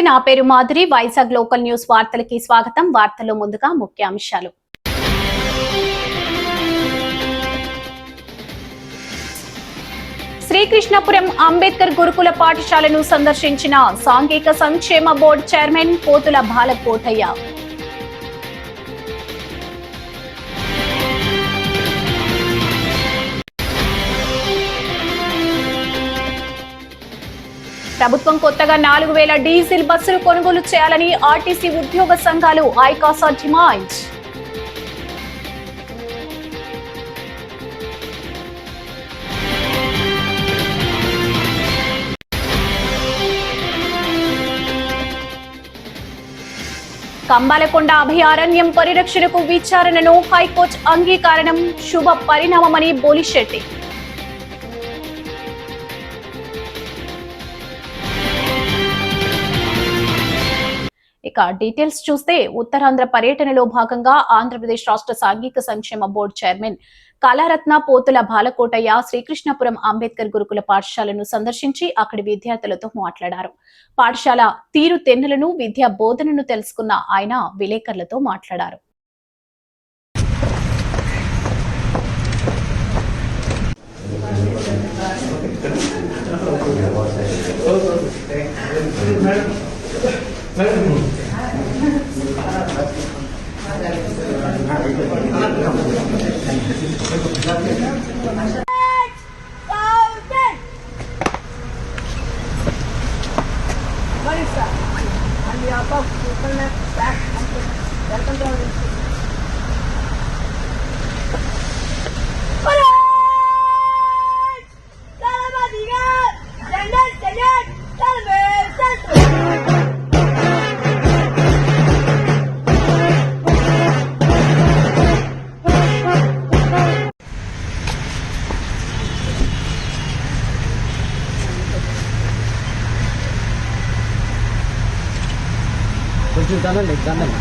నా పేరు Madhuri. Vizag local news వార్తలకి స్వాగతం. వార్తల్లో ముందుగా ముఖ్యాంశాలు. శ్రీకృష్ణపురం అంబేద్కర్ గురుకుల పాఠశాలను సందర్శించిన సాంఘిక సంక్షేమ బోర్డు చైర్మన్ పోతుల బాలకోటయ్య. ప్రభుత్వం కొత్తగా 4000 డీజిల్ బస్సులు కొనుగోలు చేయాలని ఆర్టీసీ ఉద్యోగ సంఘాలు ఐకాసా డిమాండ్. కంబాలకొండ అభయారణ్యం పరిరక్షణకు విచారణను హైకోర్టు అంగీకారం శుభ పరిణామమని బోలిశెట్టి. ఇక డీటెయిల్స్ చూస్తే, ఉత్తరాంధ్ర పర్యటనలో భాగంగా ఆంధ్రప్రదేశ్ రాష్ట్ర సాంఘిక సంక్షేమ బోర్డు చైర్మన్ కళారత్న పోతుల బాలకోటయ్య శ్రీకృష్ణపురం అంబేద్కర్ గురుకుల పాఠశాలను సందర్శించి అక్కడి విద్యార్థులతో మాట్లాడారు. పాఠశాల తీరుతెన్నులను, విద్యా బోధనను తెలుసుకున్న ఆయన విలేకరులతో మాట్లాడారు. కొంచెం దండండి దండండి.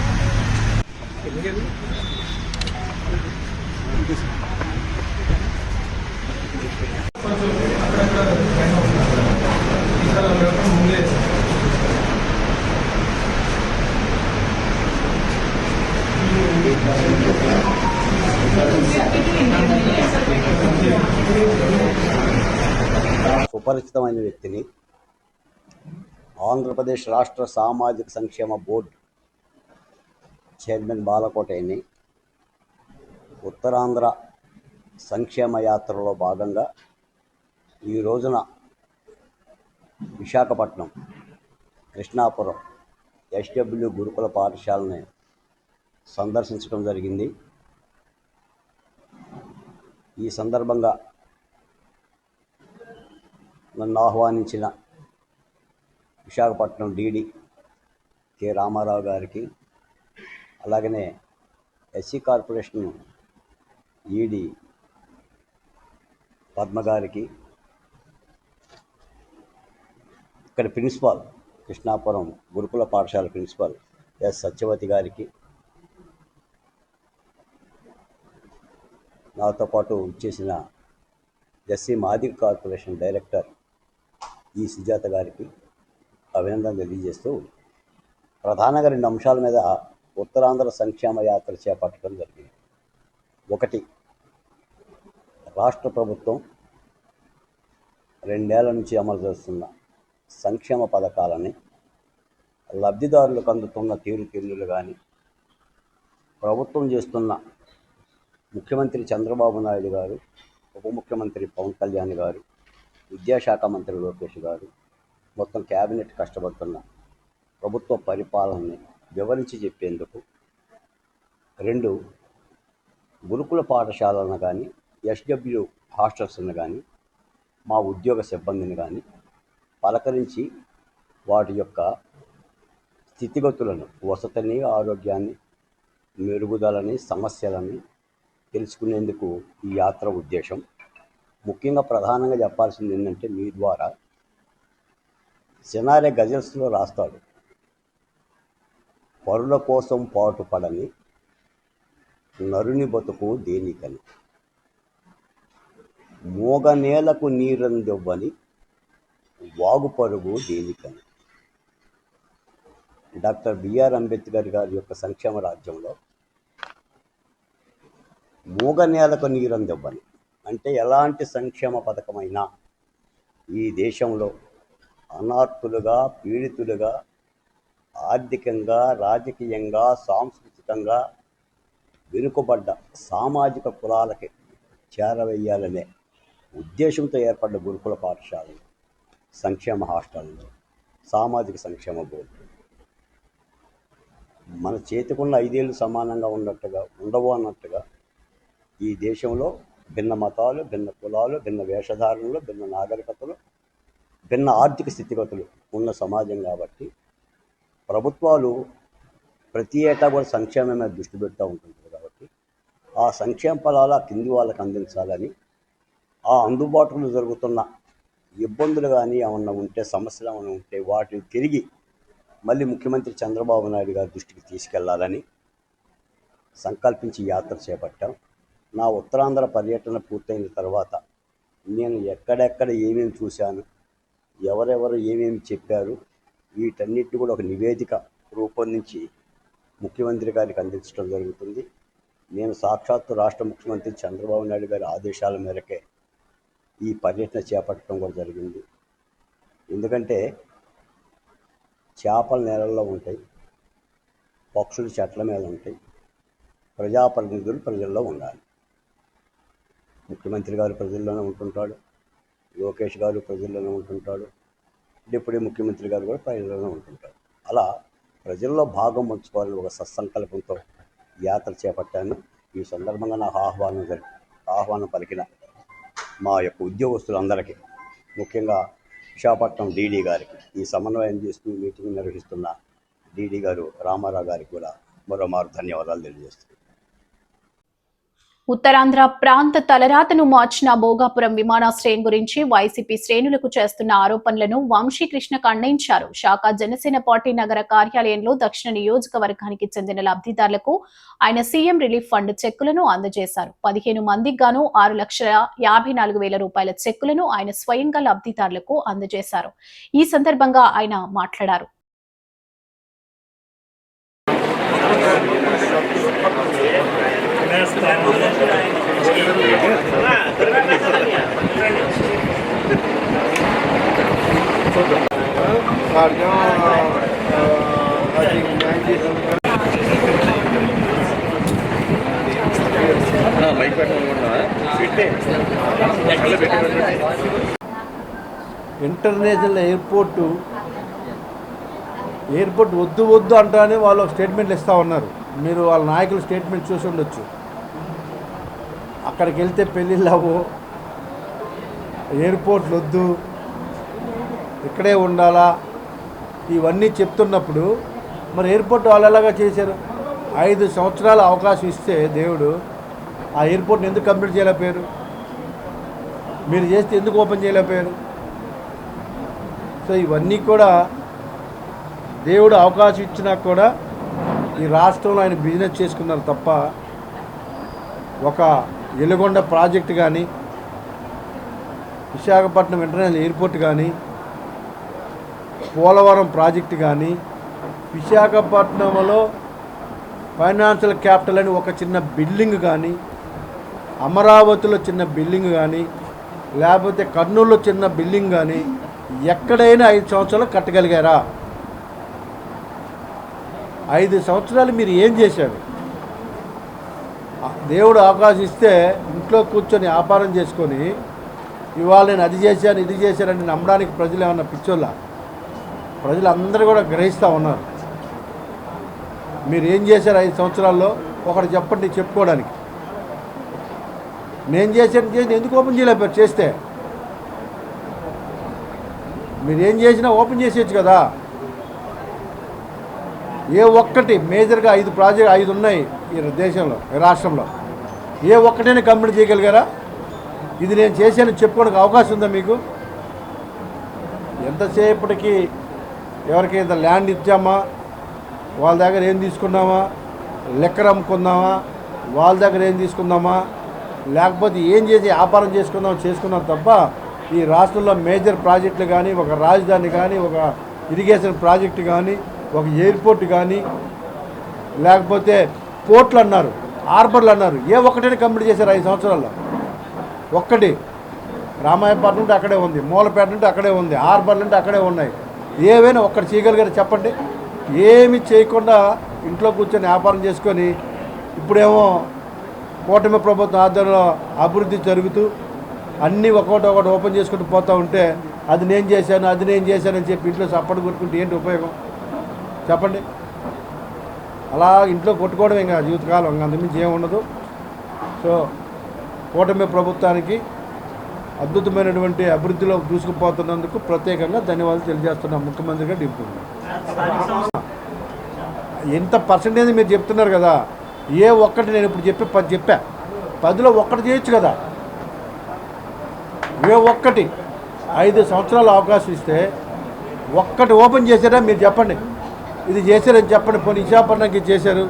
సుపరిచితమైన వ్యక్తిని, ఆంధ్రప్రదేశ్ రాష్ట్ర సామాజిక సంక్షేమ బోర్డు చైర్మన్ బాలకోటయ్యని ఉత్తరాంధ్ర సంక్షేమ యాత్రలో భాగంగా ఈ రోజున విశాఖపట్నం కృష్ణాపురం ఎస్డబ్ల్యూ గురుకుల పాఠశాలని సందర్శించడం జరిగింది. ఈ సందర్భంగా నన్ను ఆహ్వానించిన విశాఖపట్నం డీడీ కె రామారావు గారికి, అలాగనే ఎస్సీ కార్పొరేషన్ ఈడీ పద్మ గారికి, ఇక్కడ ప్రిన్సిపాల్ కృష్ణాపురం గురుకుల పాఠశాల ప్రిన్సిపాల్ ఎస్ సత్యవతి గారికి, నాతో పాటు ఇచ్చేసిన ఎస్సీ మాదిగ కార్పొరేషన్ డైరెక్టర్ ఈ సుజాత గారికి అభినందన తెలియజేస్తూ, ప్రధానంగా 2 అంశాల మీద ఉత్తరాంధ్ర సంక్షేమ యాత్ర చేపట్టడం జరిగింది. ఒకటి, రాష్ట్ర ప్రభుత్వం 2 ఏళ్ల నుంచి అమలు చేస్తున్న సంక్షేమ పథకాలని లబ్ధిదారులకు అందుతున్న తీరుతెన్నులు కానీ, ప్రభుత్వం చేస్తున్న ముఖ్యమంత్రి చంద్రబాబు నాయుడు గారు, ఉప ముఖ్యమంత్రి పవన్ కళ్యాణ్ గారు, విద్యాశాఖ మంత్రి లోకేష్ గారు, మొత్తం క్యాబినెట్ కష్టపడుతున్న ప్రభుత్వ పరిపాలనని వివరించి చెప్పేందుకు, 2 గురుకుల పాఠశాలను కానీ, ఎస్డబ్ల్యూ హాస్టల్స్ని కానీ, మా ఉద్యోగ సిబ్బందిని కానీ పలకరించి వాటి యొక్క స్థితిగతులను, వసతిని, ఆరోగ్యాన్ని, మెరుగుదలని, సమస్యలని తెలుసుకునేందుకు ఈ యాత్ర ఉద్దేశం. ముఖ్యంగా ప్రధానంగా చెప్పాల్సింది ఏంటంటే, మీ ద్వారా సినారే గజల్స్లో రాస్తాడు, పరుల కోసం పాటుపడని నరుని బతుకు దేనికని, మోగనేలకు నీరందివ్వని వాగు పరుగు దేనికని, డాక్టర్ బిఆర్ అంబేద్కర్ గారి యొక్క సంక్షేమ రాజ్యంలో మూగ నేలకు నీరందివ్వని, అంటే ఎలాంటి సంక్షేమ పథకమైనా ఈ దేశంలో అనార్థులుగా, పీడితులుగా, ఆర్థికంగా, రాజకీయంగా, సాంస్కృతికంగా వెనుకబడ్డ సామాజిక కులాలకి చేరవేయాలనే ఉద్దేశంతో ఏర్పడ్డ గురుకుల పాఠశాలలు, సంక్షేమ హాస్టళ్ళు, సామాజిక సంక్షేమ బోర్డు. మన చేతికున్న 5 ఏళ్ళు సమానంగా ఉండవు అన్నట్టుగా ఈ దేశంలో భిన్న మతాలు, భిన్న కులాలు, భిన్న వేషధారణలు, భిన్న నాగరికతలు, భిన్న ఆర్థిక స్థితిగతులు ఉన్న సమాజం కాబట్టి ప్రభుత్వాలు ప్రతి ఏటా కూడా సంక్షేమం మీద దృష్టి పెడుతూ ఉంటుంది కాబట్టి ఆ సంక్షేమ ఫలాలు ఆ కింది వాళ్ళకి అందించాలని, ఆ అందుబాటులో జరుగుతున్న ఇబ్బందులు కానీ ఏమన్నా ఉంటే, సమస్యలు ఏమైనా ఉంటే వాటిని తిరిగి మళ్ళీ ముఖ్యమంత్రి చంద్రబాబు నాయుడు గారి దృష్టికి తీసుకెళ్లాలని సంకల్పించి యాత్ర చేపట్టాం. నా ఉత్తరాంధ్ర పర్యటన పూర్తయిన తర్వాత నేను ఎక్కడెక్కడ ఏమేమి చూశాను, ఎవరెవరు ఏమేమి చెప్పారు, వీటన్నిటిని కూడా ఒక నివేదిక రూపొందించి ముఖ్యమంత్రి గారికి అందించడం జరుగుతుంది. నేను సాక్షాత్తు రాష్ట్ర ముఖ్యమంత్రి చంద్రబాబు నాయుడు గారి ఆదేశాల మేరకే ఈ పర్యటన చేపట్టడం కూడా జరిగింది. ఎందుకంటే చేపలు నేలల్లో ఉంటాయి, పక్షులు చెట్ల మీద ఉంటాయి, ప్రజాప్రతినిధులు ప్రజల్లో ఉండాలి. ముఖ్యమంత్రి గారు ప్రజల్లోనే ఉంటుంటాడు, లోకేష్ గారు ప్రజల్లోనే ఉంటుంటాడు, డిప్యూటీ ముఖ్యమంత్రి గారు కూడా ప్రజల్లోనే ఉంటుంటాడు. అలా ప్రజల్లో భాగం పంచుకోవాలని ఒక సత్సంకల్పంతో యాత్ర చేపట్టాను. ఈ సందర్భంగా నాకు ఆహ్వానం పలికిన మా యొక్క ఉద్యోగస్తులందరికీ, ముఖ్యంగా విశాఖపట్నం డీడీ గారికి, ఈ సమన్వయం చేస్తూ మీటింగ్ నిర్వహిస్తున్న డీడీ గారు రామారావు గారికి కూడా మరోమారు ధన్యవాదాలు తెలియజేస్తున్నాను. ఉత్తరాంధ్ర ప్రాంత తలరాతను మార్చిన భోగాపురం విమానాశ్రయం గురించి వైసీపీ శ్రేణులకు చేస్తున్న ఆరోపణలను వంశీకృష్ణ ఖండించారు. శాఖ జనసేన పార్టీ నగర కార్యాలయంలో దక్షిణ నియోజకవర్గానికి చెందిన లబ్ధిదారులకు ఆయన సీఎం రిలీఫ్ ఫండ్ చెక్కులను అందజేశారు. 15 మందికి గాను 6,54,000 రూపాయల చెక్కులను ఆయన స్వయంగా లబ్ధిదారులకు అందజేశారు. ఈ సందర్భంగా ఆయన మాట్లాడారు. ఇంటర్నేషనల్ ఎయిర్పోర్ట్ వద్దు అంటానే వాళ్ళు స్టేట్మెంట్లు ఇస్తూ ఉన్నారు. మీరు వాళ్ళ నాయకులు స్టేట్మెంట్ చూసి ఉండొచ్చు. అక్కడికి వెళ్తే పెళ్ళిళ్ళు అవ్వు, ఎయిర్పోర్ట్లు వద్దు, ఇక్కడే ఉండాలా, ఇవన్నీ చెప్తున్నప్పుడు మరి ఎయిర్పోర్ట్ వాళ్ళు ఎలాగా చేశారు? 5 సంవత్సరాల అవకాశం ఇస్తే దేవుడు ఆ ఎయిర్పోర్ట్ని ఎందుకు కంప్లీట్ చేయలేకపోయారు? మీరు చేస్తే ఎందుకు ఓపెన్ చేయలేకపోయారు? సో ఇవన్నీ కూడా దేవుడు అవకాశం ఇచ్చినా కూడా ఈ రాష్ట్రంలో ఆయన బిజినెస్ చేసుకున్నారు తప్ప ఒక ఎలుగొండ ప్రాజెక్టు కానీ, విశాఖపట్నం ఇంటర్నేషనల్ ఎయిర్పోర్ట్ కానీ, పోలవరం ప్రాజెక్టు కానీ, విశాఖపట్నంలో ఫైనాన్షియల్ క్యాపిటల్ అని ఒక చిన్న బిల్డింగ్ కానీ, అమరావతిలో చిన్న బిల్డింగ్ కానీ, లేకపోతే కర్నూలులో చిన్న బిల్డింగ్ కానీ ఎక్కడైనా 5 సంవత్సరాలు కట్టగలిగారా? 5 సంవత్సరాలు మీరు ఏం చేశారు? దేవుడు అవకాశం ఇస్తే ఇంట్లో కూర్చొని వ్యాపారం చేసుకొని ఇవాళ నేను అది చేశాను ఇది చేశానని నమ్మడానికి ప్రజలు ఏమన్నా పిచ్చోళ్ళ? ప్రజలందరూ కూడా గ్రహిస్తూ ఉన్నారు. మీరు ఏం చేశారు 5 సంవత్సరాల్లో? ఒకటి చెప్పండి చెప్పుకోవడానికి. నేను చేసి ఎందుకు ఓపెన్ చేయలేపారు? చేస్తే మీరు ఏం చేసినా ఓపెన్ చేసేయచ్చు కదా. ఏ ఒక్కటి మేజర్గా 5 ఉన్నాయి ఈ దేశంలో, ఈ రాష్ట్రంలో. ఏ ఒక్కటైనా కంప్లీట్ చేయగలిగారా? ఇది నేను చేశాను చెప్పుకోవడానికి అవకాశం ఉందా మీకు? ఎంతసేపటికి ఎవరికి ఇంత ల్యాండ్ ఇచ్చామా, వాళ్ళ దగ్గర ఏం తీసుకున్నామా, లెక్కర అమ్ముకుందామా, వాళ్ళ దగ్గర ఏం తీసుకుందామా, లేకపోతే ఏం చేసి వ్యాపారం చేసుకున్నాం తప్ప ఈ రాష్ట్రంలో మేజర్ ప్రాజెక్టులు కానీ, ఒక రాజధాని కానీ, ఒక ఇరిగేషన్ ప్రాజెక్టు కానీ, ఒక ఎయిర్పోర్ట్ కానీ లేకపోతే పోర్ట్లు అన్నారు, హార్బర్లు అన్నారు, ఏ ఒక్కటైనా కంప్లీట్ చేశారు 5 సంవత్సరాల్లో? ఒక్కటి. రామాయపట్నం అంటే అక్కడే ఉంది, మూలపేట అంటే అక్కడే ఉంది, హార్బర్లు అంటే అక్కడే ఉన్నాయి. ఏవైనా ఒక్కటి చేయగలిగారు చెప్పండి? ఏమి చేయకుండా ఇంట్లో కూర్చొని వ్యాపారం చేసుకొని ఇప్పుడేమో కూటమి ప్రభుత్వం ఆధ్వర్యంలో అభివృద్ధి జరుగుతూ అన్నీ ఒకటి ఓపెన్ చేసుకుంటూ పోతూ ఉంటే అది నేను చేశానని చెప్పి ఇంట్లో సప్పటి కొట్టుకుంటే ఏంటి ఉపయోగం చెప్పండి? అలా ఇంట్లో కొట్టుకోవడం ఇంకా జీవితకాలం ఇంకా అంతమించి ఏముండదు. సో కూటమి ప్రభుత్వానికి అద్భుతమైనటువంటి అభివృద్ధిలో దూసుకుపోతున్నందుకు ప్రత్యేకంగా ధన్యవాదాలు తెలియజేస్తున్నాం ముఖ్యమంత్రిగా డిప్యూటీ. ఎంత పర్సెంటేజ్ మీరు చెప్తున్నారు కదా, ఏ ఒక్కటి నేను ఇప్పుడు చెప్పా 10లో ఒక్కటి చేయొచ్చు కదా. ఏ ఒక్కటి 5 సంవత్సరాలు అవకాశం ఇస్తే ఒక్కటి ఓపెన్ చేశారా మీరు చెప్పండి? ఇది చేశారని చెప్పండి. పోనీ విశాఖపట్నంకి చేశారు,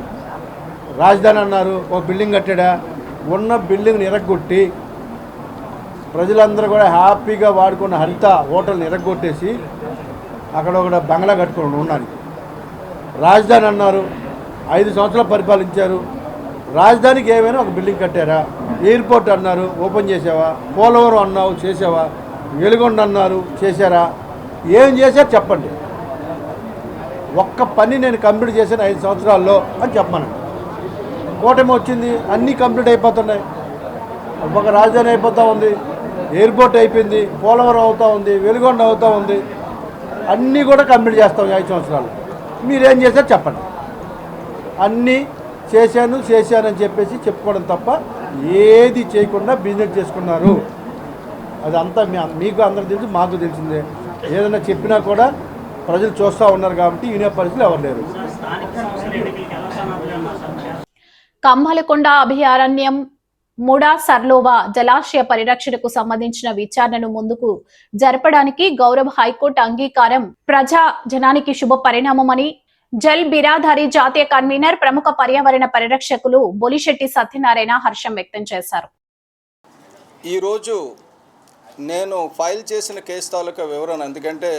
రాజధాని అన్నారు, ఒక బిల్డింగ్ కట్టాడా? ఉన్న బిల్డింగ్ని ఇరగొట్టి ప్రజలందరూ కూడా హ్యాపీగా వాడుకున్న హరిత హోటల్ని ఇరగొట్టేసి అక్కడ ఒక బంగ్లా కట్టుకుని ఉన్నానికి. రాజధాని అన్నారు, 5 సంవత్సరాలు పరిపాలించారు, రాజధానికి ఏమైనా ఒక బిల్డింగ్ కట్టారా? ఎయిర్పోర్ట్ అన్నారు, ఓపెన్ చేసావా? పోలవరం అన్నావు, చేసావా? వెలుగొండ అన్నారు, చేశారా? ఏం చేశారు చెప్పండి? ఒక్క పని నేను కంప్లీట్ చేశాను 5 సంవత్సరాల్లో అని చెప్పమనండి. కూటమి వచ్చింది, అన్నీ కంప్లీట్ అయిపోతున్నాయి. ఒక రాజధాని అయిపోతూ ఉంది, ఎయిర్పోర్ట్ అయిపోయింది, పోలవరం అవుతూ ఉంది, వెలుగొండ అవుతూ ఉంది, అన్నీ కూడా కంప్లీట్ చేస్తాం 5 సంవత్సరాలు. మీరేం చేశారు చెప్పండి? అన్నీ చేశానని చెప్పేసి చెప్పుకోవడం తప్ప ఏది చేయకుండా బిజినెస్ చేసుకున్నారు. అదంతా మీకు అందరికి తెలుసు, మాకు తెలిసిందే. ఏదైనా చెప్పినా కూడా ప్రజలు చూస్తూ ఉన్నారు కాబట్టి వినే పరిస్థితులు ఎవరు లేరు. కంభలకొండ అభయారణ్యం ముడా సర్లోవా జలాశయ పరిరక్షణకు సంబంధించిన విచారణను ముందుకు జరపడానికి గౌరవ హైకోర్టు అంగీకారం ప్రజా జనానికి శుభ పరిణామమని జల్ బిరాధారి జాతీయ కన్వీనర్ ప్రముఖ పర్యావరణ పరిరక్షకులు బొలిశెట్టి సత్యనారాయణ హర్షం వ్యక్తం చేశారు. ఈరోజు నేను ఫైల్ చేసిన కేసు తాలూకా వివరణ, ఎందుకంటే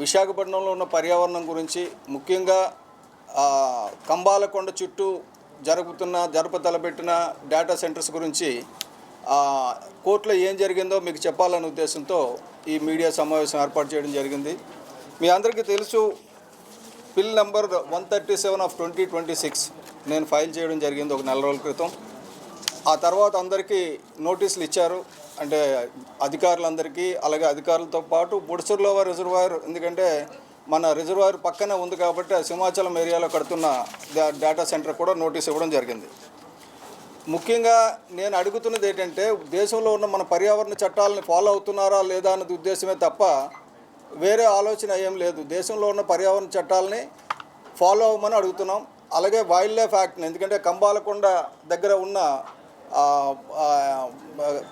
విశాఖపట్నంలో ఉన్న పర్యావరణం గురించి, ముఖ్యంగా కంబాలకొండ చుట్టూ జరపతలపెట్టిన డేటా సెంటర్స్ గురించి కోర్టులో ఏం జరిగిందో మీకు చెప్పాలనే ఉద్దేశంతో ఈ మీడియా సమావేశం ఏర్పాటు చేయడం జరిగింది. మీ అందరికీ తెలుసు, బిల్ నంబర్ 137 ఆఫ్ 2026 నేను ఫైల్ చేయడం జరిగింది ఒక 4 రోజుల క్రితం. ఆ తర్వాత అందరికీ నోటీసులు ఇచ్చారు, అంటే అధికారులందరికీ. అలాగే అధికారులతో పాటు బుడసర్లోవా రిజర్వాయర్, ఎందుకంటే మన రిజర్వాయర్ పక్కనే ఉంది కాబట్టి ఆ సింహాచలం ఏరియాలో కడుతున్న డేటా సెంటర్ కూడా నోటీస్ ఇవ్వడం జరిగింది. ముఖ్యంగా నేను అడుగుతున్నది ఏంటంటే, దేశంలో ఉన్న మన పర్యావరణ చట్టాలను ఫాలో అవుతున్నారా లేదా అన్నది ఉద్దేశమే తప్ప వేరే ఆలోచన ఏం లేదు. దేశంలో ఉన్న పర్యావరణ చట్టాలని ఫాలో అవ్వమని అడుగుతున్నాం. అలాగే వైల్డ్ లైఫ్ యాక్ట్ని, ఎందుకంటే కంబాలకొండ దగ్గర ఉన్న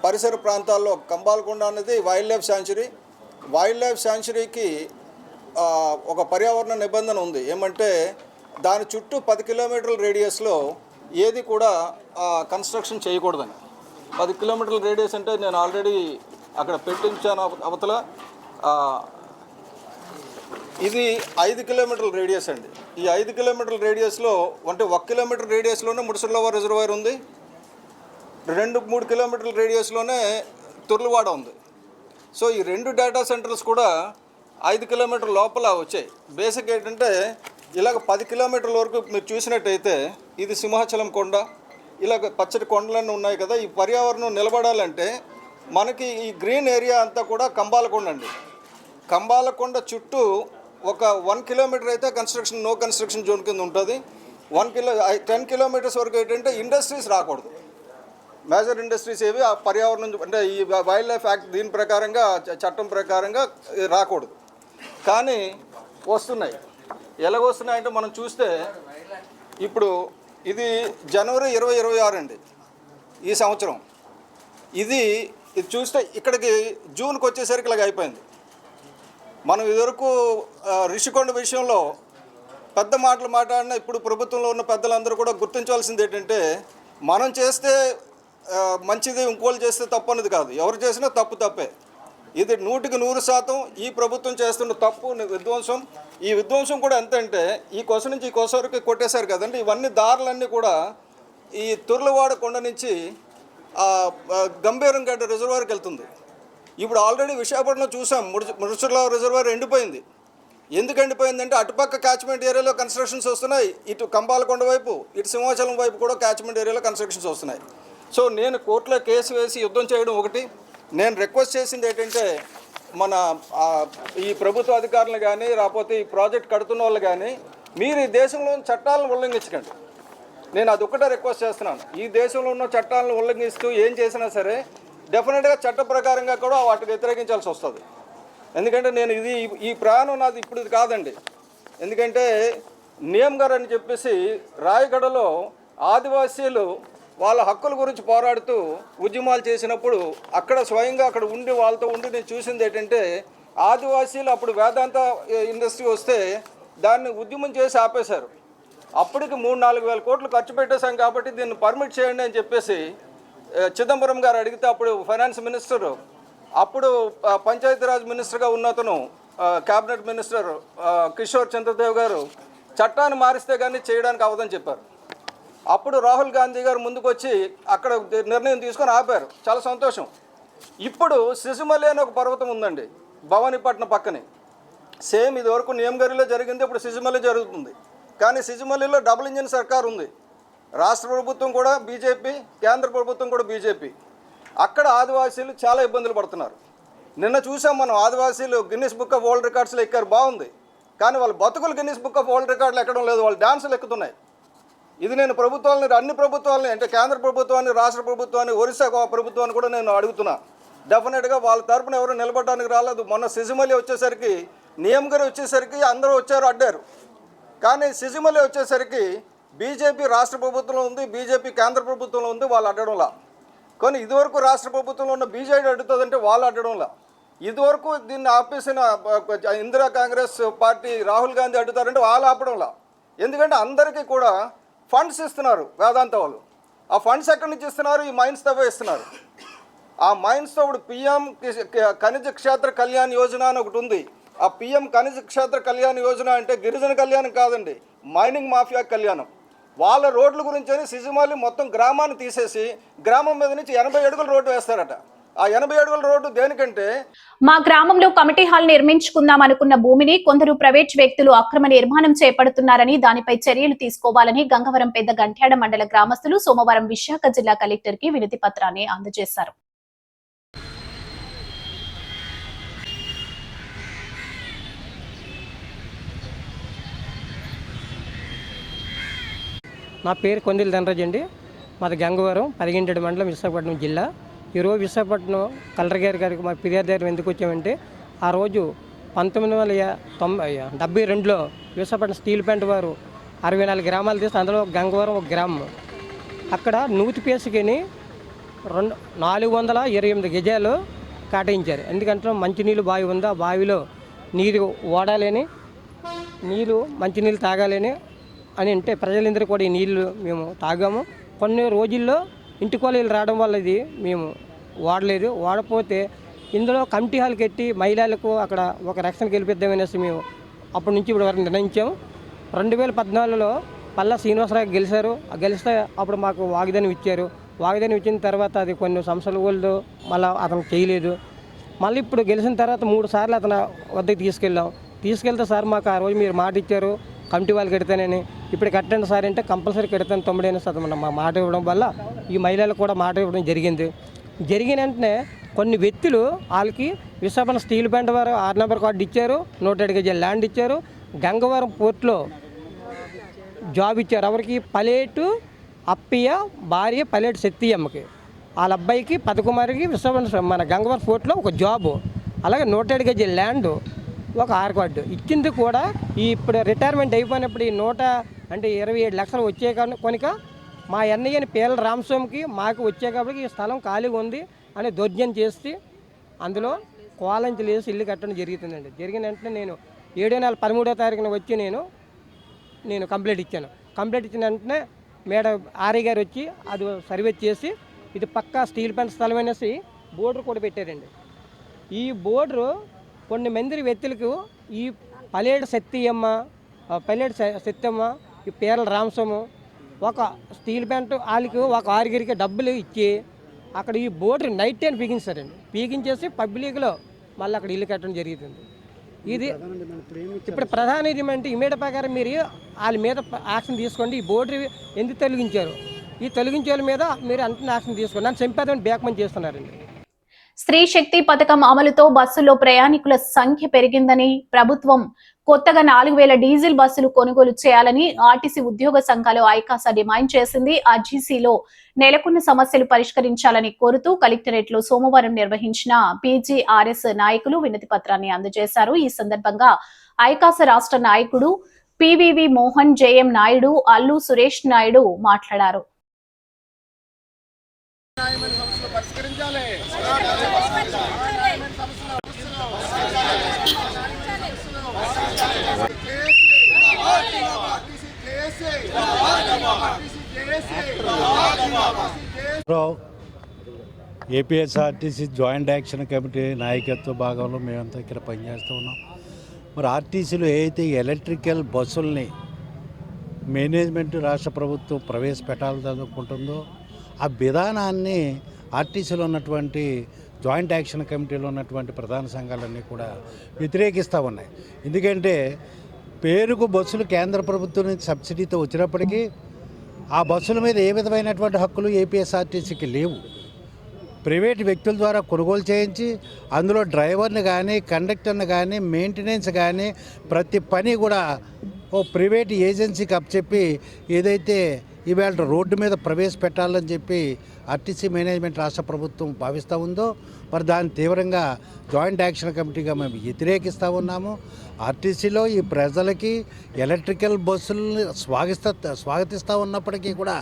పరిసర ప్రాంతాల్లో కంబాలకొండ అనేది wild life sanctuary. Wild life శాంచురీకి ఒక పర్యావరణ నిబంధన ఉంది. ఏమంటే దాని చుట్టూ 10 కిలోమీటర్ల రేడియస్లో ఏది కూడా కన్స్ట్రక్షన్ చేయకూడదని. 10 కిలోమీటర్ల రేడియస్ అంటే నేను ఆల్రెడీ అక్కడ పెట్టించాను అవతల. ఇది 5 కిలోమీటర్ల రేడియస్ అండి. ఈ 5 కిలోమీటర్ల రేడియస్లో, అంటే 1 కిలోమీటర్ రేడియస్లోనే ముడసర్లోవా రిజర్వాయర్ ఉంది, 2-3 కిలోమీటర్ల రేడియస్లోనే తుర్లువాడ ఉంది. సో ఈ 2 డేటా సెంటర్స్ కూడా 5 కిలోమీటర్ల లోపల వచ్చాయి. బేసిక్ ఏంటంటే, ఇలాగ 10 కిలోమీటర్ల వరకు మీరు చూసినట్టయితే ఇది సింహాచలం కొండ, ఇలాగ పచ్చటి కొండలన్నీ ఉన్నాయి కదా. ఈ పర్యావరణం నిలబడాలంటే మనకి ఈ గ్రీన్ ఏరియా అంతా కూడా కంబాలకొండ అండి. కంబాలకొండ చుట్టూ ఒక 1 కిలోమీటర్ అయితే నో కన్స్ట్రక్షన్ జోన్ కింద ఉంటుంది. 10 కిలోమీటర్స్ వరకు ఏంటంటే ఇండస్ట్రీస్ రాకూడదు. మేజర్ ఇండస్ట్రీస్ ఏవి ఆ పర్యావరణం, అంటే ఈ వైల్డ్ లైఫ్ యాక్ట్ దీని ప్రకారంగా, చట్టం ప్రకారంగా రాకూడదు. కానీ వస్తున్నాయి. ఎలాగొస్తున్నాయంటే మనం చూస్తే, ఇప్పుడు ఇది జనవరి 2026 అండి ఈ సంవత్సరం. ఇది చూస్తే ఇక్కడికి జూన్కి వచ్చేసరికి ఇలాగ అయిపోయింది. మనం ఇదివరకు రిషికొండ విషయంలో పెద్ద మాటలు మాట్లాడినా ఇప్పుడు ప్రభుత్వంలో ఉన్న పెద్దలందరూ కూడా గుర్తించాల్సింది ఏంటంటే, మనం చేస్తే మంచిది, ఇంకోళ్ళు చేస్తే తప్పు అన్నది కాదు. ఎవరు చేసినా తప్పే. ఇది 100% ఈ ప్రభుత్వం చేస్తున్న తప్పు విధ్వంసం. ఈ విధ్వంసం కూడా ఎంత అంటే ఈ కొస నుంచి ఈ కొస వరకు కొట్టేశారు కదండి. ఇవన్నీ దారులన్నీ కూడా ఈ తుర్లవాడ కొండ నుంచి గంభీరంగడ్డ రిజర్వాయర్కి వెళ్తుంది. ఇప్పుడు ఆల్రెడీ విశాఖపట్నం చూసాం, ముడుచుర్ల రిజర్వాయర్ ఎండిపోయింది. ఎందుకు ఎండిపోయిందంటే అటుపక్క క్యాచ్మెంట్ ఏరియాలో కన్స్ట్రక్షన్స్ వస్తున్నాయి, ఇటు కంబాలకొండ వైపు ఇటు సింహాచలం వైపు కూడా క్యాచ్మెంట్ ఏరియాలో కన్స్ట్రక్షన్స్ వస్తున్నాయి. సో నేను కోర్టులో కేసు వేసి యుద్ధం చేయడం ఒకటి. నేను రిక్వెస్ట్ చేసింది ఏంటంటే మన ఈ ప్రభుత్వ అధికారులు కానీ రాకపోతే ఈ ప్రాజెక్ట్ కడుతున్న వాళ్ళు కానీ మీరు ఈ దేశంలో చట్టాలను ఉల్లంఘించకండి. నేను అదొక్కటే రిక్వెస్ట్ చేస్తున్నాను. ఈ దేశంలో ఉన్న చట్టాలను ఉల్లంఘిస్తూ ఏం చేసినా సరే డెఫినెట్గా చట్ట ప్రకారంగా కూడా వాటికి వ్యతిరేకించాల్సి వస్తుంది. ఎందుకంటే నేను ఈ ప్రయాణం నాది ఇప్పుడు ఇది కాదండి. ఎందుకంటే నియమ్ గారు అని చెప్పేసి రాయగడలో ఆదివాసీలు వాళ్ళ హక్కుల గురించి పోరాడుతూ ఉద్యమాలు చేసినప్పుడు అక్కడ స్వయంగా అక్కడ ఉండి వాళ్ళతో ఉండి నేను చూసింది ఏంటంటే ఆదివాసీలు అప్పుడు వేదాంత ఇండస్ట్రీ వస్తే దాన్ని ఉద్యమం చేసి ఆపేశారు. అప్పటికి 3-4 వేల కోట్లు ఖర్చు పెట్టేశాం కాబట్టి దీన్ని పర్మిట్ చేయండి అని చెప్పేసి చిదంబరం గారు అడిగితే అప్పుడు ఫైనాన్స్ మినిస్టర్, అప్పుడు పంచాయతీరాజ్ మినిస్టర్గా ఉన్నతను క్యాబినెట్ మినిస్టర్ కిషోర్ చంద్రదేవ్ గారు చట్టాన్ని మారిస్తే కానీ చేయడానికి అవ్వదని చెప్పారు. అప్పుడు రాహుల్ గాంధీ గారు ముందుకు వచ్చి అక్కడ నిర్ణయం తీసుకొని ఆపారు. చాలా సంతోషం. ఇప్పుడు సిసిమలి అనే ఒక పర్వతం ఉందండి భవానీపట్నం పక్కనే. సేమ్ ఇది వరకు నియంగరిలో జరిగింది, ఇప్పుడు సిసిమలి జరుగుతుంది. కానీ సిసిమలిలో డబుల్ ఇంజిన్ సర్కార్ ఉంది. రాష్ట్ర ప్రభుత్వం కూడా బీజేపీ, కేంద్ర ప్రభుత్వం కూడా బీజేపీ. అక్కడ ఆదివాసీలు చాలా ఇబ్బందులు పడుతున్నారు. నిన్న చూసాం మనం, ఆదివాసీలు గిన్నిస్ బుక్ ఆఫ్ వరల్డ్ రికార్డ్స్లో ఎక్కారు, బాగుంది. కానీ వాళ్ళ బతుకులు గిన్నిస్ బుక్ ఆఫ్ వరల్డ్ రికార్డులు ఎక్కడం లేదు, వాళ్ళు డాన్సులు ఎక్కుతున్నాయి. ఇది నేను ప్రభుత్వాలని, అన్ని ప్రభుత్వాలని అంటే కేంద్ర ప్రభుత్వాన్ని, రాష్ట్ర ప్రభుత్వాన్ని, ఒరిస్సా ప్రభుత్వాన్ని కూడా నేను అడుగుతున్నా. డెఫినెట్గా వాళ్ళ తరపున ఎవరు నిలబడడానికి రాలేదు. మొన్న సిసిమలి వచ్చేసరికి, నియమ్ గారు వచ్చేసరికి అందరూ వచ్చారు, అడ్డారు. కానీ సిసిమలి వచ్చేసరికి బీజేపీ రాష్ట్ర ప్రభుత్వంలో ఉంది, బీజేపీ కేంద్ర ప్రభుత్వంలో ఉంది, వాళ్ళు అడ్డడంలా. కానీ ఇదివరకు రాష్ట్ర ప్రభుత్వంలో ఉన్న బీజేపీ అడ్డుతుందంటే వాళ్ళు అడ్డడంలా. ఇదివరకు దీన్ని ఆపేసిన ఇందిరా కాంగ్రెస్ పార్టీ రాహుల్ గాంధీ అడ్డుతారంటే వాళ్ళు ఆపడంలా. ఎందుకంటే అందరికీ కూడా ఫండ్స్ ఇస్తున్నారు వేదాంత వాళ్ళు. ఆ ఫండ్స్ ఎక్కడి నుంచి ఇస్తున్నారు? ఈ మైన్స్ తవ్వే ఇస్తున్నారు. ఆ మైన్స్తో ఇప్పుడు పిఎం ఖనిజ క్షేత్ర కళ్యాణ్ యోజన అని ఒకటి ఉంది. ఆ పిఎం ఖనిజ క్షేత్ర కళ్యాణ్ యోజన అంటే గిరిజన కళ్యాణం కాదండి, మైనింగ్ మాఫియా కళ్యాణం. వాళ్ళ రోడ్ల గురించి సిసిమాలి మొత్తం గ్రామాన్ని తీసేసి గ్రామం మీద నుంచి 80 అడుగుల రోడ్డు వేస్తారట. ఆ 80 అడుగుల రోడ్డు దేనికంటే మా గ్రామంలో కమిటీ హాల్ నిర్మించుకుందాం అనుకున్న భూమిని కొందరు ప్రైవేట్ వ్యక్తులు అక్రమ నిర్మాణం చేపడుతున్నారని, దానిపై చర్యలు తీసుకోవాలని గంగవరం పెద్ద గంట్యాడ మండల గ్రామస్తులు సోమవారం విశాఖ జిల్లా కలెక్టర్ కి వినతి పత్రాన్ని అందజేశారు. నా పేరు కొందిల ధనరాజ్ అండి. మాది గంగవరం 11 మండలం విశాఖపట్నం జిల్లా. ఈరోజు విశాఖపట్నం కలెక్టర్ గారికి మా ఫిర్యాదు దగ్గర ఎందుకు వచ్చామంటే, ఆ రోజు 1972లో విశాఖపట్నం స్టీల్ ప్లాంట్ వారు 64 గ్రామాలు తీసి అందులో గంగవరం ఒక గ్రామం. అక్కడ నూతి పేసుకొని 428 గజాలు కేటాయించారు. ఎందుకంటే మంచినీళ్ళు బావి ఉంది, ఆ బావిలో నీరు ఓడాలని, నీళ్ళు మంచినీళ్ళు తాగాలని అని అంటే ప్రజలందరూ కూడా ఈ నీళ్ళు మేము తాగాము. కొన్ని రోజుల్లో ఇంటి కొలీలు రావడం వల్ల ఇది మేము వాడపోతే ఇందులో కమిటీ హాల్ కట్టి మహిళలకు అక్కడ ఒక రక్షణ గెలిపిద్దామనేసి మేము అప్పటి నుంచి ఇప్పుడు వరకు నిర్ణయించాము. 2014లో పల్లా శ్రీనివాసరావు గెలిచారు. గెలిస్తే అప్పుడు మాకు వాగ్దానం ఇచ్చారు. వాగ్దానం ఇచ్చిన తర్వాత అది కొన్ని సంవత్సరాల వాళ్ళు మళ్ళీ అతను చేయలేదు. మళ్ళీ ఇప్పుడు గెలిచిన తర్వాత 3 సార్లు అతను వద్దకు తీసుకెళ్తే సార్ మాకు ఆ రోజు మీరు మాట ఇచ్చారు కమిటీ వాళ్ళు కడతానని, ఇప్పుడు కట్టండి సార్ అంటే కంపల్సరీ కడతాను 9 శాతం మా మాట ఇవ్వడం వల్ల ఈ మహిళలకు కూడా మాట ఇవ్వడం జరిగింది. జరిగిన వెంటనే కొన్ని వ్యక్తులు వాళ్ళకి విశాఖపట్నం స్టీల్ ప్లాంట్ వారు 6 నెంబర్ కార్డు ఇచ్చారు, 107 గజాల ల్యాండ్ ఇచ్చారు. గంగవరం పోర్ట్లో జాబ్ ఇచ్చారు. ఎవరికి? పలేటు అప్పయ్య భార్య పలేటు శక్తియమ్మకి, వాళ్ళ అబ్బాయికి పదకుమారికి విశాఖపట్నం మన గంగవరం పోర్ట్లో ఒక జాబు, అలాగే 107 గజాల ల్యాండ్, ఒక 6 కార్డు ఇచ్చింది కూడా. ఇప్పుడు రిటైర్మెంట్ అయిపోయినప్పుడు ఈ 27 లక్షలు వచ్చే కనుక మా ఎన్ఐని పేర్ల రామస్వామికి మాకు వచ్చే కాబట్టి ఈ స్థలం ఖాళీగా ఉంది అని దౌర్జన్యం చేసి అందులో కోలంచులు వేసి ఇల్లు కట్టడం జరుగుతుందండి. జరిగిన వెంటనే నేను 7 నెల 13వ తారీఖున వచ్చి నేను కంప్లైంట్ ఇచ్చాను. కంప్లైంట్ ఇచ్చిన వెంటనే మేడం ఆర్ఐ గారు వచ్చి అది సర్వే చేసి ఇది పక్కా స్టీల్ ప్లాంట్ స్థలం అనేసి బోర్డర్ కూడా పెట్టారండి. ఈ బోర్డు కొన్ని మంది వ్యక్తులకు ఈ పలేడు సత్యమ్మ, ఈ పేర్ల రామస్వామి ఒక స్టీల్ ప్యాంట్ వాళ్ళకి ఒక 6 డబ్బులు ఇచ్చి అక్కడ ఈ బోర్డు నైట్ టైం పీకించారండి. పీకించేసి పబ్లిక్లో మళ్ళీ అక్కడ ఇల్లు కట్టడం జరుగుతుంది. ఇది ఇప్పుడు ప్రధాన ఏమంటే ఇమీడియట్ ప్రకారం మీరు వాళ్ళ మీద యాక్షన్ తీసుకోండి. ఈ బోర్డు ఎందుకు తొలగించారు, ఈ తొలగించే వాళ్ళ మీద మీరు అంటున్న యాక్షన్ తీసుకోండి. నన్ను చంపేదని బ్యాక్మని చేస్తున్నారండి. స్త్రీ శక్తి పథకం అమలుతో బస్సుల్లో ప్రయాణికుల సంఖ్య పెరిగిందని, ప్రభుత్వం కొత్తగా 4000 డీజిల్ బస్సులు కొనుగోలు చేయాలని ఆర్టీసీ ఉద్యోగ సంఘాలు ఐకాసా డిమాండ్ చేసింది. ఆర్టీసీలో నెలకొన్న సమస్యలు పరిష్కరించాలని కోరుతూ కలెక్టరేట్ లో సోమవారం నిర్వహించిన పీజీఆర్ఎస్ నాయకులు వినతి పత్రాన్ని అందజేశారు. ఈ సందర్భంగా ఐకాసా రాష్ట్ర నాయకుడు పివివి మోహన్, జేఎం నాయుడు, అల్లు సురేష్ నాయుడు మాట్లాడారు. ఏపీఎస్ఆర్టీసీ జాయింట్ యాక్షన్ కమిటీ నాయకత్వ భాగంలో మేమంతా ఇక్కడ పనిచేస్తూ ఉన్నాం. మరి ఆర్టీసీలో ఏదైతే ఎలక్ట్రికల్ బస్సుల్ని మేనేజ్మెంట్ రాష్ట్ర ప్రభుత్వం ప్రవేశపెట్టాలని అనుకుంటుందో ఆ విధానాన్ని ఆర్టీసీలో ఉన్నటువంటి జాయింట్ యాక్షన్ కమిటీలో ఉన్నటువంటి ప్రధాన సంఘాలన్నీ కూడా వ్యతిరేకిస్తూ ఉన్నాయి. ఎందుకంటే పేరుకు బస్సులు కేంద్ర ప్రభుత్వం నుంచి సబ్సిడీతో వచ్చినప్పటికీ ఆ బస్సుల మీద ఏ విధమైనటువంటి హక్కులు ఏపీఎస్ఆర్టీసీకి లేవు. ప్రైవేట్ వ్యక్తుల ద్వారా కొనుగోలు చేయించి అందులో డ్రైవర్ని కానీ, కండక్టర్ని కానీ, మెయింటెనెన్స్ కానీ ప్రతి పని కూడా ఓ ప్రైవేట్ ఏజెన్సీకి అప్పచెప్పి ఏదైతే ఈవేళ రోడ్డు మీద ప్రవేశపెట్టాలని చెప్పి ఆర్టీసీ మేనేజ్మెంట్ రాష్ట్ర ప్రభుత్వం భావిస్తూ ఉందో మరి దాన్ని తీవ్రంగా జాయింట్ యాక్షన్ కమిటీగా మేము వ్యతిరేకిస్తూ ఉన్నాము. ఆర్టీసీలో ఈ ప్రజలకి ఎలక్ట్రికల్ బస్సులని స్వాగతిస్తూ ఉన్నప్పటికీ కూడా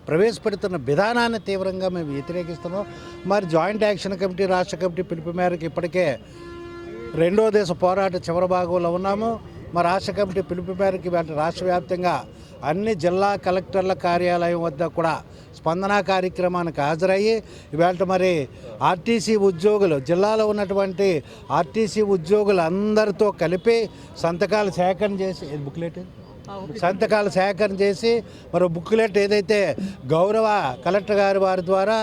ప్రవేశపెడుతున్న విధానాన్ని తీవ్రంగా మేము వ్యతిరేకిస్తున్నాం. మరి జాయింట్ యాక్షన్ కమిటీ రాష్ట్ర కమిటీ పిలుపు మేరకు ఇప్పటికే 2వ దశ పోరాట చివరి భాగంలో ఉన్నాము. మరి రాష్ట్ర కమిటీ పిలుపు మేరకు రాష్ట్ర వ్యాప్తంగా అన్ని జిల్లా కలెక్టర్ల కార్యాలయం వద్ద కూడా స్పందన కార్యక్రమానికి హాజరయ్యి ఇవాళ మరి ఆర్టీసీ ఉద్యోగులు జిల్లాలో ఉన్నటువంటి ఆర్టీసీ ఉద్యోగులు అందరితో కలిపి సంతకాలు సేకరణ చేసి మరి బుక్లెట్ ఏదైతే గౌరవ కలెక్టర్ గారి వారి ద్వారా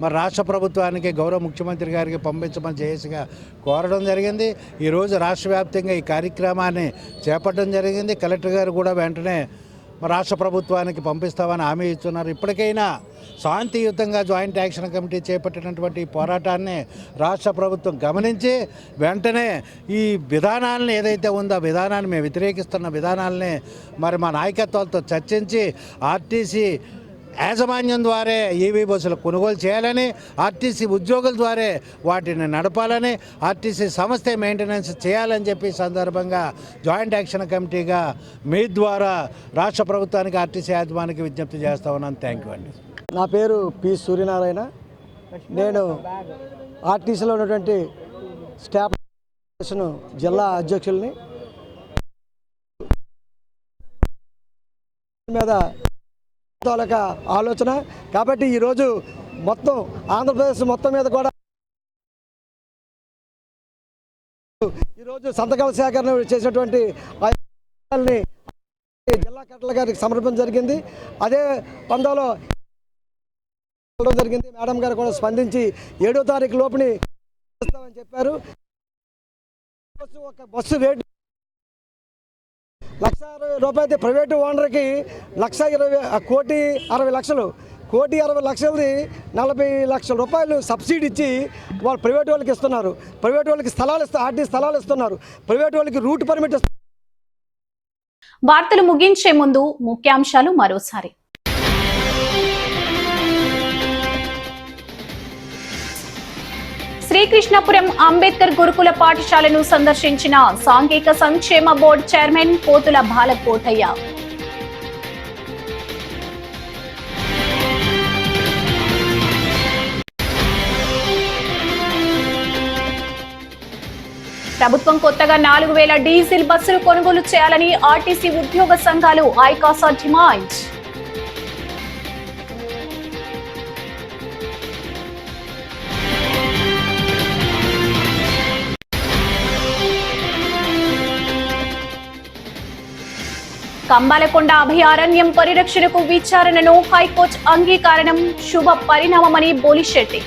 మరి రాష్ట్ర ప్రభుత్వానికి గౌరవ ముఖ్యమంత్రి గారికి పంపించమని చేసిగా కోరడం జరిగింది. ఈరోజు రాష్ట్ర వ్యాప్తంగా ఈ కార్యక్రమాన్ని చేపట్టడం జరిగింది. కలెక్టర్ గారు కూడా వెంటనే రాష్ట్ర ప్రభుత్వానికి పంపిస్తామని హామీ ఇస్తున్నారు. ఇప్పటికైనా శాంతియుతంగా జాయింట్ యాక్షన్ కమిటీ చేపట్టినటువంటి పోరాటాన్ని రాష్ట్ర ప్రభుత్వం గమనించి వెంటనే ఈ విధానాలను ఏదైతే ఉందో ఆ విధానాన్ని మేము వ్యతిరేకిస్తున్న విధానాలని మరి మా నాయకత్వాలతో చర్చించి ఆర్టీసీ యాజమాన్యం ద్వారా ఈవీ బస్సులు కొనుగోలు చేయాలని, ఆర్టీసీ ఉద్యోగుల ద్వారా వాటిని నడపాలని, ఆర్టీసీ సంస్థ మెయింటెనెన్స్ చేయాలని చెప్పి సందర్భంగా జాయింట్ యాక్షన్ కమిటీగా మీ ద్వారా రాష్ట్ర ప్రభుత్వానికి ఆర్టీసీ యాజమాన్యానికి విజ్ఞప్తి చేస్తా ఉన్నాను. థ్యాంక్ యూ అండి. నా పేరు పి సూర్యనారాయణ. నేను ఆర్టీసీలో ఉన్నటువంటి స్టాఫ్ జిల్లా అధ్యక్షుల్ని మీద తాలూకా ఆలోచన కాబట్టి ఈరోజు మొత్తం ఆంధ్రప్రదేశ్ మొత్తం మీద కూడా ఈరోజు సంతకాల సేకరణ చేసినటువంటి జిల్లా కలెక్టర్ గారికి సమర్పించడం జరిగింది. అదే పందాలో జరిగింది. మేడం గారు కూడా స్పందించి 7వ తారీఖు లోపుని ఇస్తామని చెప్పారు. ఒక బస్సు రేటు ₹1,60,000 అయితే ప్రైవేటు ఓనర్కి ₹1,60,000 1,60,00,000ది ₹40 లక్షలు సబ్సిడీ ఇచ్చి వాళ్ళు ప్రైవేట్ వాళ్ళకి ఇస్తున్నారు. ప్రైవేట్ వాళ్ళకి ఆర్టీ స్థలాలు ఇస్తున్నారు. ప్రైవేట్ వాళ్ళకి రూట్ పర్మిట్ ఇస్తున్నారు. వార్తలు ముగించే ముందు ముఖ్యాంశాలు మరోసారి. శ్రీకృష్ణపురం అంబేద్కర్ గురుకుల పాఠశాలను సందర్శించిన సాంఘిక సంక్షేమ బోర్డు చైర్మన్ పోతుల బాలకోటయ్య. ప్రభుత్వం కొత్తగా 4000 డీజిల్ బస్సులు కొనుగోలు చేయాలని ఆర్టీసీ ఉద్యోగ సంఘాలు ఐకాసా డిమాండ్. కంబాలకొండ అభయారణ్యం పరిరక్షణకు విచారణను హైకోర్టు అంగీకారం శుభ పరిణామమని బోలిశెట్టి.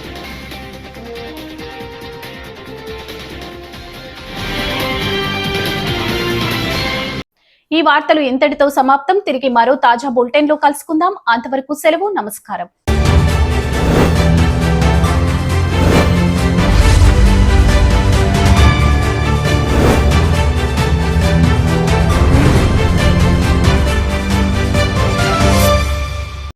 ఈ వార్తలు ఇంతటితో సమాప్తం. తిరిగి మరో తాజా బులెటిన్ లో కలుసుకుందాం. అంతవరకు సెలవు. నమస్కారం.